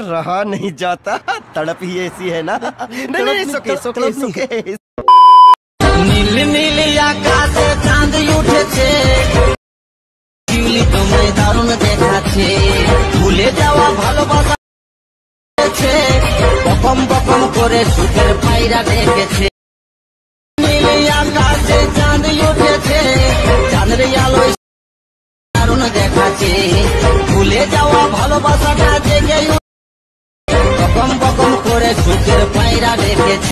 रहा नहीं जाता, तड़प ही ऐसी है ना। नहीं, सुखे सुखे सुखे। নীল নীল আকাশে চাঁদ উঠেছে, শিউলি তোমায় দারুণ দেখাচ্ছে, ভুলে যাওয়া ভালোবাসা বকম বকম করে সুখের পায়রা ডেকেছে। নীল আকাশে চাঁদ উঠেছে, চাঁদের আলোয় দারুণ দেখাচ্ছে, ভুলে যাওয়া ভালোবাসাটা জেগে বকম বকম করে সুখের পায়রা ডেকেছে।